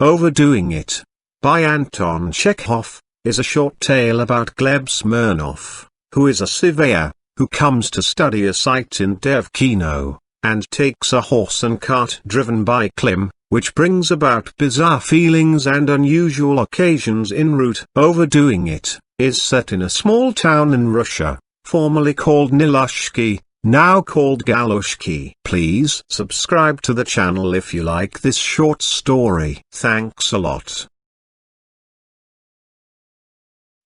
Overdoing It, by Anton Chekhov, is a short tale about GLYEB Smirnov, who is a surveyor, who comes to study a site in Devkino, and takes a horse and cart driven by Klim, which brings about bizarre feelings and unusual occasions en route. Overdoing It is set in a small town in Russia, formerly called Gnilushki, now called Gnilushki. Please subscribe to the channel if you like this short story. Thanks a lot.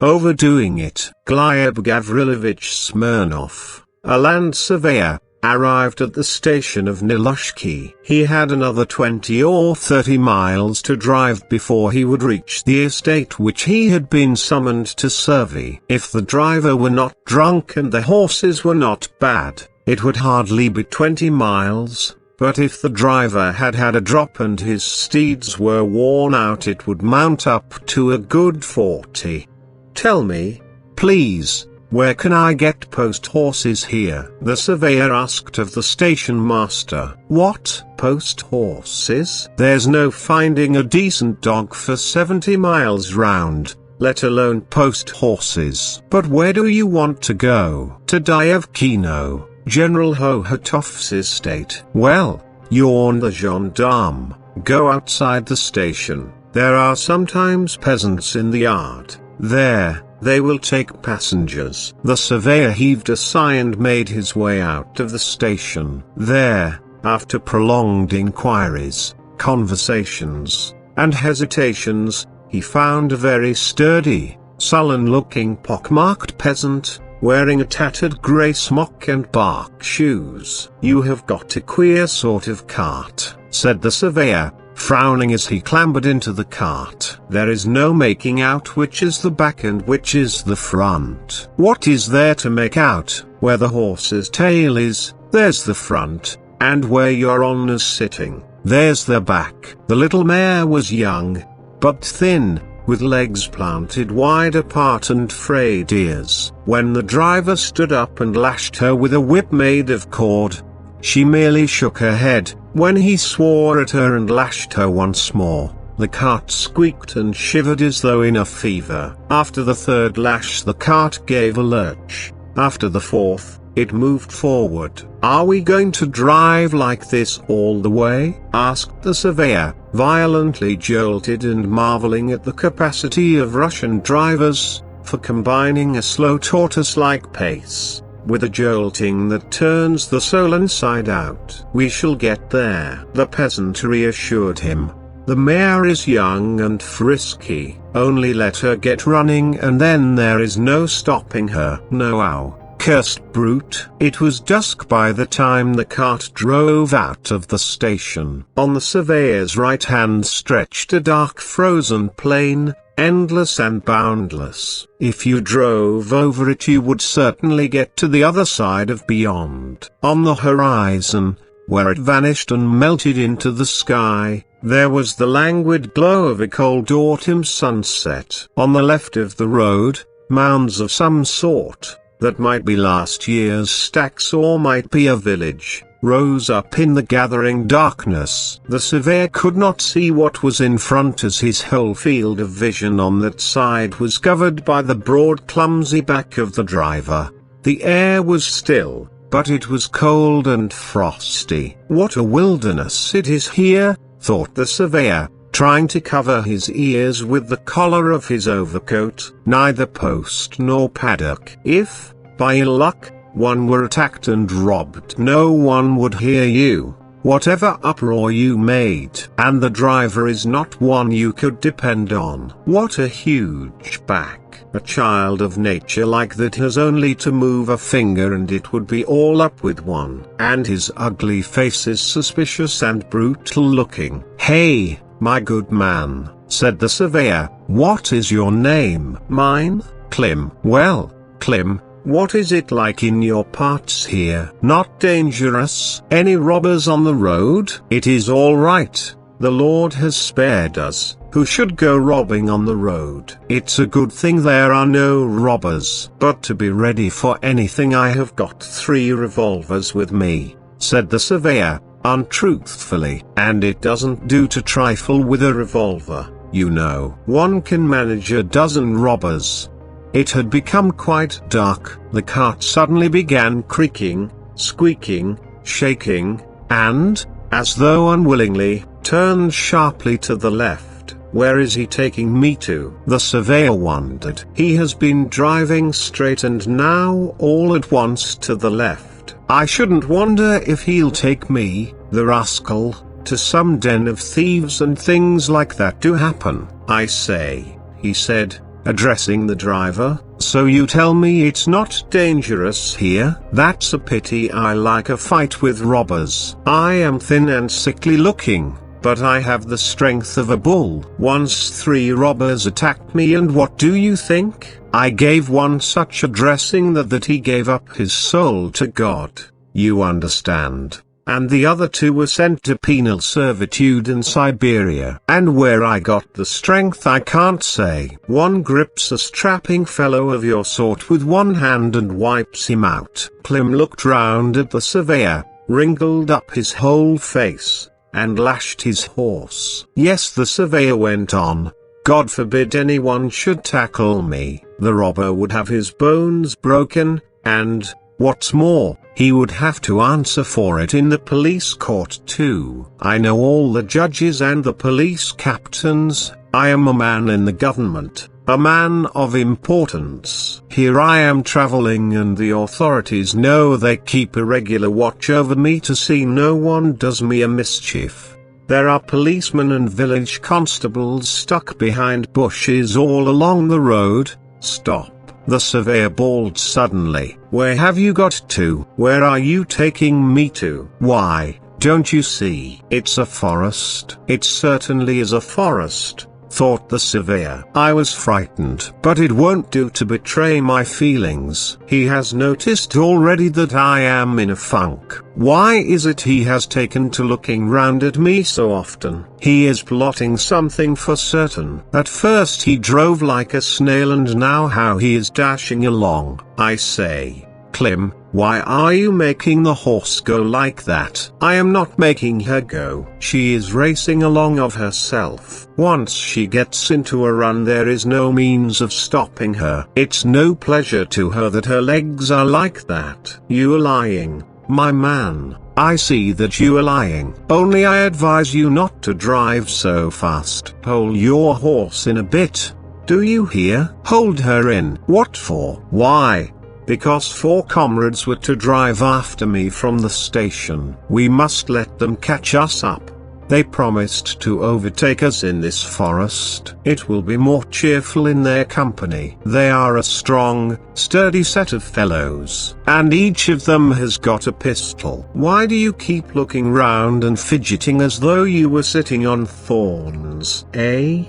Overdoing It. GLYEB Gavrilovitch Smirnov, a land surveyor, arrived at the station of Gnilushki. He had another 20 or 30 miles to drive before he would reach the estate which he had been summoned to survey. If the driver were not drunk and the horses were not bad, it would hardly be 20 miles, but if the driver had had a drop and his steeds were worn out, it would mount up to a good 40. Tell me, please, where can I get post horses here? The surveyor asked of the station master. What, post horses? There's no finding a decent dog for 70 miles round, let alone post horses. But where do you want to go? To Devkino, General Hohotov's estate. Well, yawned the gendarme, go outside the station. There are sometimes peasants in the yard. There, they will take passengers. The surveyor heaved a sigh and made his way out of the station. There, after prolonged inquiries, conversations, and hesitations, he found a very sturdy, sullen-looking pockmarked peasant, wearing a tattered grey smock and bark shoes. You have got a queer sort of cart, said the surveyor, frowning as he clambered into the cart. There is no making out which is the back and which is the front. What is there to make out? Where the horse's tail is, there's the front, and where your honour's sitting, there's the back. The little mare was young, but thin, with legs planted wide apart and frayed ears. When the driver stood up and lashed her with a whip made of cord, she merely shook her head. When he swore at her and lashed her once more, the cart squeaked and shivered as though in a fever. After the third lash the cart gave a lurch. After the fourth, it moved forward. Are we going to drive like this all the way? Asked the surveyor, violently jolted and marveling at the capacity of Russian drivers, for combining a slow tortoise-like pace with a jolting that turns the soul inside out. We shall get there, the peasant reassured him. The mare is young and frisky, only let her get running and then there is no stopping her. No, ow, cursed brute. It was dusk by the time the cart drove out of the station. On the surveyor's right hand stretched a dark frozen plain, endless and boundless. If you drove over it you would certainly get to the other side of beyond. On the horizon, where it vanished and melted into the sky, there was the languid glow of a cold autumn sunset. On the left of the road, mounds of some sort, that might be last year's stacks or might be a village, rose up in the gathering darkness. The surveyor could not see what was in front as his whole field of vision on that side was covered by the broad clumsy back of the driver. The air was still, but it was cold and frosty. What a wilderness it is here, thought the surveyor, trying to cover his ears with the collar of his overcoat. Neither post nor paddock. If, by ill luck, one were attacked and robbed, no one would hear you, whatever uproar you made. And the driver is not one you could depend on. What a huge back. A child of nature like that has only to move a finger and it would be all up with one. And his ugly face is suspicious and brutal looking. Hey, my good man, said the surveyor, what is your name? Mine, Klim. Well, Klim, what is it like in your parts here? Not dangerous? Any robbers on the road? It is all right. The Lord has spared us. Who should go robbing on the road? It's a good thing there are no robbers. But to be ready for anything I have got 3 revolvers with me, said the surveyor, untruthfully. And it doesn't do to trifle with a revolver, you know. One can manage a dozen robbers. It had become quite dark. The cart suddenly began creaking, squeaking, shaking, and, as though unwillingly, turned sharply to the left. Where is he taking me to? The surveyor wondered. He has been driving straight and now all at once to the left. I shouldn't wonder if he'll take me, the rascal, to some den of thieves and things like that do happen. I say, he said, addressing the driver, so you tell me it's not dangerous here? That's a pity. I like a fight with robbers. I am thin and sickly looking, but I have the strength of a bull. Once 3 robbers attacked me, and what do you think? I gave one such a dressing that he gave up his soul to God. You understand? And the other 2 were sent to penal servitude in Siberia. And where I got the strength I can't say. One grips a strapping fellow of your sort with one hand and wipes him out. Klim looked round at the surveyor, wrinkled up his whole face, and lashed his horse. Yes, the surveyor went on, God forbid anyone should tackle me. The robber would have his bones broken, and, what's more, he would have to answer for it in the police court too. I know all the judges and the police captains. I am a man in the government, a man of importance. Here I am traveling, and the authorities know. They keep a regular watch over me to see no one does me a mischief. There are policemen and village constables stuck behind bushes all along the road. Stop. The surveyor bawled suddenly. Where have you got to? Where are you taking me to? Why, don't you see? It's a forest. It certainly is a forest, thought the surveyor. I was frightened. But it won't do to betray my feelings. He has noticed already that I am in a funk. Why is it he has taken to looking round at me so often? He is plotting something for certain. At first he drove like a snail, and now how he is dashing along. I say, Klim, why are you making the horse go like that? I am not making her go. She is racing along of herself. Once she gets into a run, there is no means of stopping her. It's no pleasure to her that her legs are like that. You are lying, my man. I see that you are lying. Only I advise you not to drive so fast. Hold your horse in a bit. Do you hear? Hold her in. What for? Why? Because 4 comrades were to drive after me from the station. We must let them catch us up. They promised to overtake us in this forest. It will be more cheerful in their company. They are a strong, sturdy set of fellows, and each of them has got a pistol. Why do you keep looking round and fidgeting as though you were sitting on thorns, eh?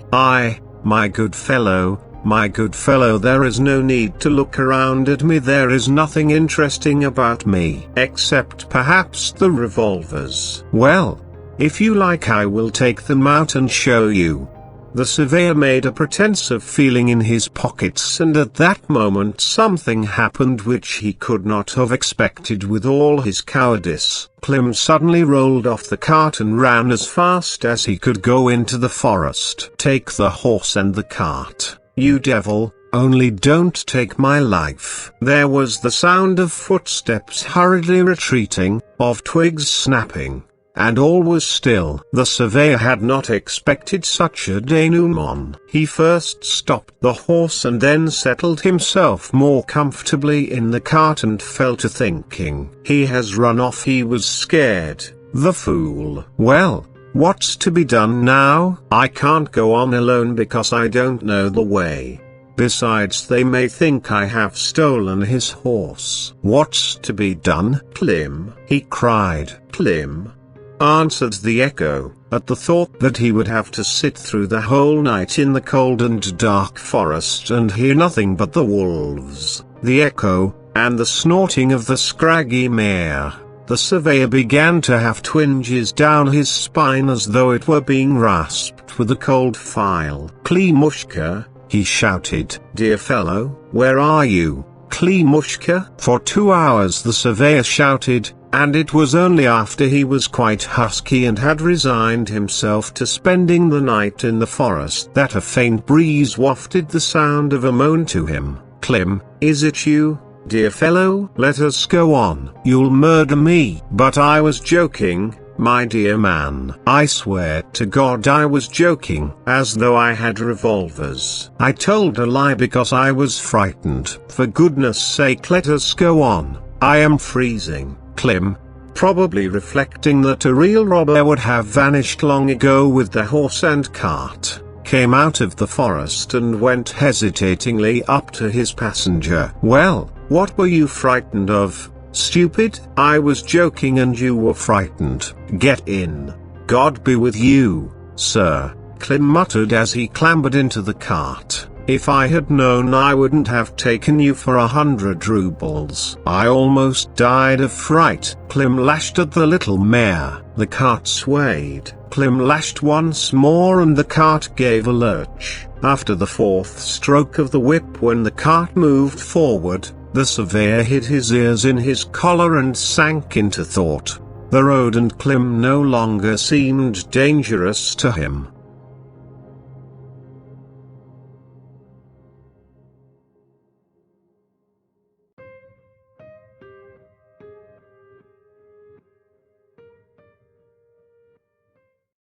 My good fellow, there is no need to look around at me. There is nothing interesting about me, except perhaps the revolvers. Well, if you like, I will take them out and show you. The surveyor made a pretense of feeling in his pockets, and at that moment something happened which he could not have expected with all his cowardice. Klim suddenly rolled off the cart and ran as fast as he could go into the forest. Take the horse and the cart, you devil, only don't take my life. There was the sound of footsteps hurriedly retreating, of twigs snapping, and all was still. The surveyor had not expected such a denouement. He first stopped the horse and then settled himself more comfortably in the cart and fell to thinking. He has run off. He was scared, the fool. Well, what's to be done now? I can't go on alone because I don't know the way. Besides, they may think I have stolen his horse. What's to be done? Klim, he cried. Klim, answered the echo, at the thought that he would have to sit through the whole night in the cold and dark forest and hear nothing but the wolves, the echo, and the snorting of the scraggy mare. The surveyor began to have twinges down his spine as though it were being rasped with a cold file. Gnilushki, he shouted. Dear fellow, where are you, Gnilushki? For 2 hours the surveyor shouted, and it was only after he was quite husky and had resigned himself to spending the night in the forest that a faint breeze wafted the sound of a moan to him. "Klim, is it you, dear fellow? Let us go on. You'll murder me." But I was joking, my dear man. I swear to God I was joking. As though I had revolvers. I told a lie because I was frightened. For goodness sake, let us go on. I am freezing. Klim, probably reflecting that a real robber would have vanished long ago with the horse and cart, came out of the forest and went hesitatingly up to his passenger. "Well, what were you frightened of, stupid?" "I was joking and you were frightened." "Get in. God be with you, sir," Klim muttered as he clambered into the cart. "If I had known I wouldn't have taken you for 100 rubles. I almost died of fright." Klim lashed at the little mare. The cart swayed. Klim lashed once more and the cart gave a lurch. After the fourth stroke of the whip, when the cart moved forward, the surveyor hid his ears in his collar and sank into thought. The road and Klim no longer seemed dangerous to him.